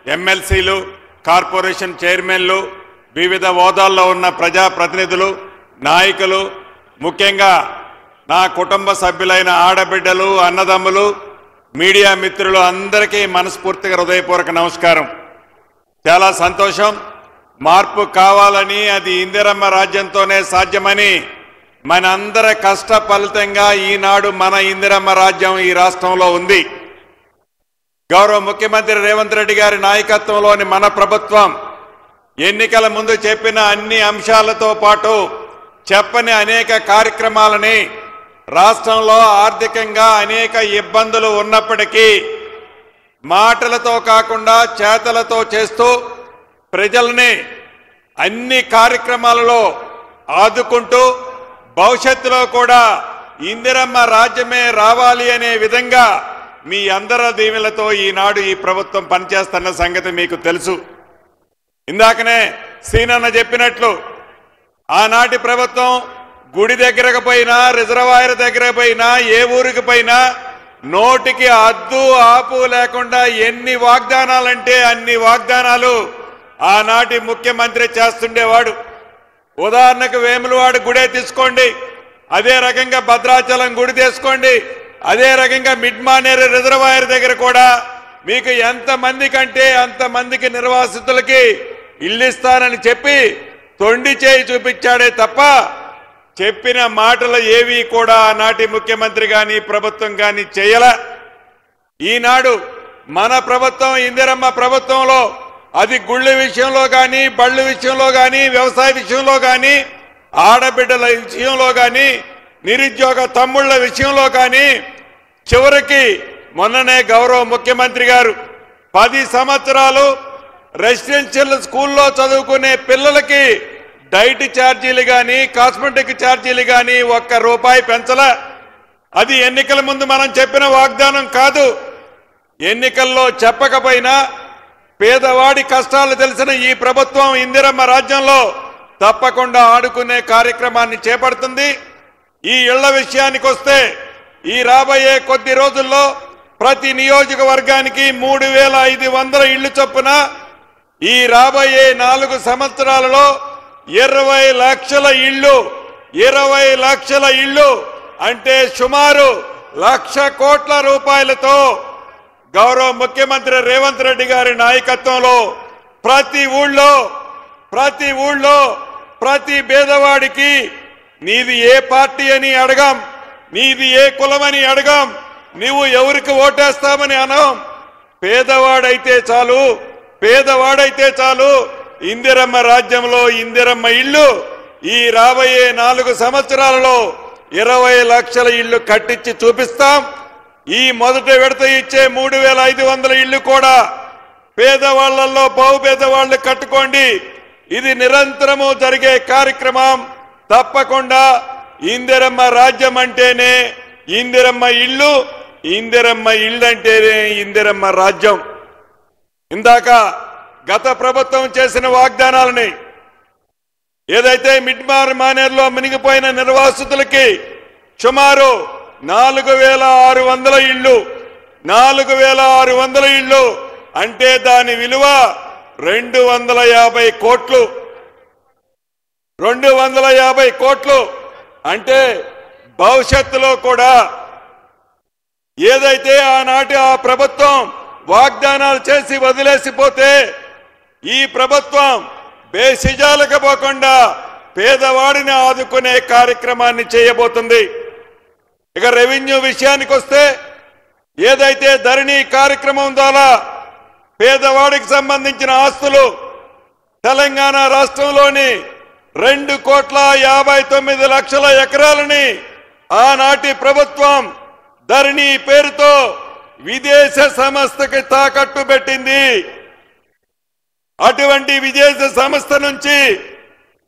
ఎమ్మెల్సీలు, కార్పొరేషన్ చైర్మన్లు, వివిధ హోదాల్లో ఉన్న ప్రజాప్రతినిధులు, నాయకులు, ముఖ్యంగా నా కుటుంబ సభ్యులైన ఆడబిడ్డలు, అన్నదమ్ములు, మీడియా మిత్రులు అందరికీ మనస్ఫూర్తిగా హృదయపూర్వక నమస్కారం. చాలా సంతోషం. మార్పు కావాలని, అది ఇందిరమ్మ రాజ్యంతోనే సాధ్యమని మనందరి కష్ట ఫలితంగా ఈనాడు మన ఇందిరమ్మ రాజ్యం ఈ రాష్ట్రంలో ఉంది. గౌరవ ముఖ్యమంత్రి రేవంత్ రెడ్డి గారి నాయకత్వంలోని మన ప్రభుత్వం ఎన్నికల ముందు చెప్పిన అన్ని అంశాలతో పాటు చెప్పని అనేక కార్యక్రమాలని, రాష్ట్రంలో ఆర్థికంగా అనేక ఇబ్బందులు ఉన్నప్పటికీ మాటలతో కాకుండా చేతలతో చేస్తూ ప్రజల్ని అన్ని కార్యక్రమాలలో ఆదుకుంటూ భవిష్యత్తులో కూడా ఇందిరమ్మ రాజ్యమే రావాలి అనే విధంగా మీ అందరి దీవెనలతో ఈనాడు ఈ ప్రభుత్వం పనిచేస్తున్న సంగతి మీకు తెలుసు. ఇందాకనే సీనన్న చెప్పినట్లు ఆనాటి ప్రభుత్వం గుడి దగ్గరకు పోయినా, రిజర్వాయర్ దగ్గరకు పోయినా, ఏ ఊరికి పోయినా నోటికి అద్దు ఆపు లేకుండా ఎన్ని వాగ్దానాలంటే అన్ని వాగ్దానాలు ఆనాటి ముఖ్యమంత్రి చేస్తుండేవాడు. ఉదాహరణకు వేములవాడ గుడే తీసుకోండి, అదే రకంగా భద్రాచలం గుడి తీసుకోండి, అదే రకంగా మిడ్ మానేరు రిజర్వాయర్ దగ్గర కూడా మీకు ఎంతమంది కంటే అంతమందికి నిర్వాసితులకి ఇల్లు ఇస్తానని చెప్పి తొండి చేయి చూపించాడే తప్ప చెప్పిన మాటలు ఏవి కూడా ఆనాటి ముఖ్యమంత్రి గాని ప్రభుత్వం గాని చేయల. ఈనాడు మన ప్రభుత్వం ఇందిరమ్మ ప్రభుత్వంలో అది గుళ్ళ విషయంలో కానీ, బళ్ళు విషయంలో కానీ, వ్యవసాయ విషయంలో కానీ, ఆడబిడ్డల విషయంలో కానీ, నిరుద్యోగ తమ్ముళ్ల విషయంలో కానీ, చివరికి మొన్ననే గౌరవ ముఖ్యమంత్రి గారు 10 సంవత్సరాలు రెసిడెన్షియల్ స్కూల్లో చదువుకునే పిల్లలకి డైట్ ఛార్జీలు కానీ, కాస్మెటిక్ ఛార్జీలు కానీ ₹1 పెంచల. అది ఎన్నికల ముందు మనం చెప్పిన వాగ్దానం కాదు. ఎన్నికల్లో చెప్పకపోయినా పేదవాడి కష్టాలు తెలిసిన ఈ ప్రభుత్వం ఇందిరమ్మ రాజ్యంలో తప్పకుండా ఆడుకునే కార్యక్రమాన్ని చేపడుతుంది. ఈ ఇళ్ల విషయానికి వస్తే ఈ రాబోయే కొద్ది రోజుల్లో ప్రతి నియోజకవర్గానికి 3500 ఇళ్లు చొప్పున, ఈ రాబోయే 4 సంవత్సరాలలో 20 లక్షల ఇళ్లు, 20 లక్షల ఇళ్లు అంటే సుమారు ₹1,00,000 కోట్ల గౌరవ ముఖ్యమంత్రి రేవంత్ రెడ్డి గారి నాయకత్వంలో ప్రతి ఊళ్ళో ప్రతి పేదవాడికి నీది ఏ పార్టీ అని అడగం, నీది ఏ కులమని అడగం, నీవు ఎవరికి ఓటేస్తామని అనం. పేదవాడైతే చాలు ఇందిరమ్మ రాజ్యంలో ఇందిరమ్మ ఇల్లు ఈ రాబోయే 4 సంవత్సరాలలో 20 లక్షల ఇళ్లు కట్టించి చూపిస్తాం. ఈ మొదటి విడత ఇచ్చే 3500 ఇళ్లు కూడా పేదవాళ్లలో బహుపేదవాళ్లు కట్టుకోండి. ఇది నిరంతరము జరిగే కార్యక్రమం. తప్పకుండా ఇందిరమ్మ రాజ్యం అంటేనే ఇందిరమ్మ ఇల్లు, ఇందిరమ్మ ఇల్లు అంటేనే ఇందిరమ్మ రాజ్యం. ఇందాక గత ప్రభుత్వం చేసిన వాగ్దానాలని, ఏదైతే మిడ్ మానేరులో మునిగిపోయిన నిర్వాసితులకి సుమారు 4600 ఇళ్లు, 4600 ఇళ్లు అంటే దాని విలువ 250 కోట్లు. 250 కోట్లు అంటే భవిష్యత్తులో కూడా ఏదైతే ఆనాటి ఆ ప్రభుత్వం వాగ్దానాలు చేసి వదిలేసిపోతే ఈ ప్రభుత్వం బేసిజాలకు పోకుండా పేదవాడిని ఆదుకునే కార్యక్రమాన్ని చేయబోతుంది. ఇక రెవెన్యూ విషయానికి వస్తే ఏదైతే ధరణి కార్యక్రమం ద్వారా పేదవాడికి సంబంధించిన ఆస్తులు తెలంగాణ రాష్ట్రంలోని 2,59,00,000 ఎకరాలని ఆనాటి ప్రభుత్వం ధరణి పేరుతో విదేశ సంస్థకి తాకట్టు పెట్టింది. అటువంటి విదేశ సంస్థ నుంచి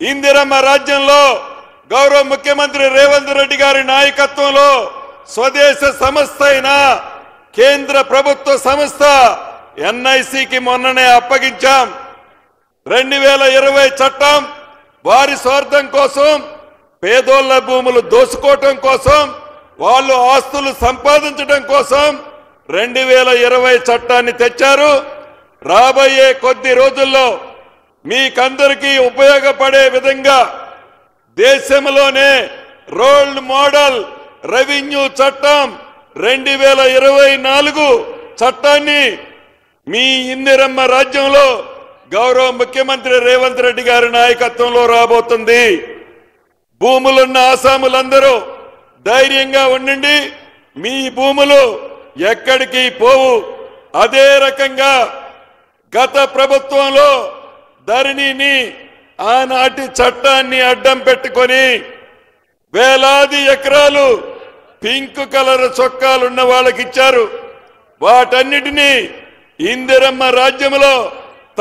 ఇందిరమ్మ రాజ్యంలో గౌరవ ముఖ్యమంత్రి రేవంత్ రెడ్డి గారి నాయకత్వంలో స్వదేశ సంస్థ అయిన కేంద్ర ప్రభుత్వ సంస్థ ఎన్ఐసికి మొన్ననే అప్పగించాం. 2020 చట్టం వారి స్వార్థం కోసం, పేదోళ్ల భూములు దోచుకోవటం కోసం, వాళ్ళు ఆస్తులు సంపాదించడం కోసం 2020 చట్టాన్ని తెచ్చారు. రాబోయే కొద్ది రోజుల్లో మీకందరికీ ఉపయోగపడే విధంగా దేశంలోనే రోల్ మోడల్ రెవెన్యూ చట్టం 2024 చట్టాన్ని మీ ఇందిరమ్మ రాజ్యంలో గౌరవ ముఖ్యమంత్రి రేవంత్ రెడ్డి గారి నాయకత్వంలో రాబోతుంది. భూములున్న ఆసాములందరూ ధైర్యంగా ఉండండి. మీ భూములు ఎక్కడికి పోవు. అదే రకంగా గత ప్రభుత్వంలో ధరణిని ఆనాటి చట్టాన్ని అడ్డం పెట్టుకొని వేలాది ఎకరాలు పింక్ కలర్ చొక్కాలున్న వాళ్ళకి ఇచ్చారు. వాటన్నిటినీ ఇందిరమ్మ రాజ్యంలో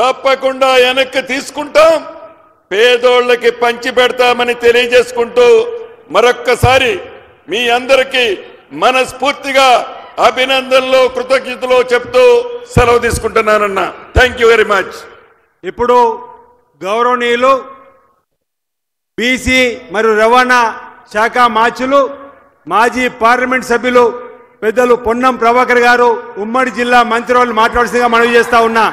తప్పకుండా వెనక్కి తీసుకుంటాం, పేదోళ్ళకి పంచి పెడతామని తెలియజేసుకుంటూ మరొక్కసారి మీ అందరికీ మనస్ఫూర్తిగా అభినందనలు కృతజ్ఞతలు చెప్తూ సెలవు తీసుకుంటున్నానన్నా. Thank you very much. ఇప్పుడు గౌరవనీయులు బీసీ మరియు రవాణా శాఖ మాచులు మాజీ పార్లమెంట్ సభ్యులు పెద్దలు పొన్నం ప్రభాకర్ గారు ఉమ్మడి జిల్లా మంత్రివర్యులు మాట్లాడాల్సిందిగా మనవి చేస్తా ఉన్నా.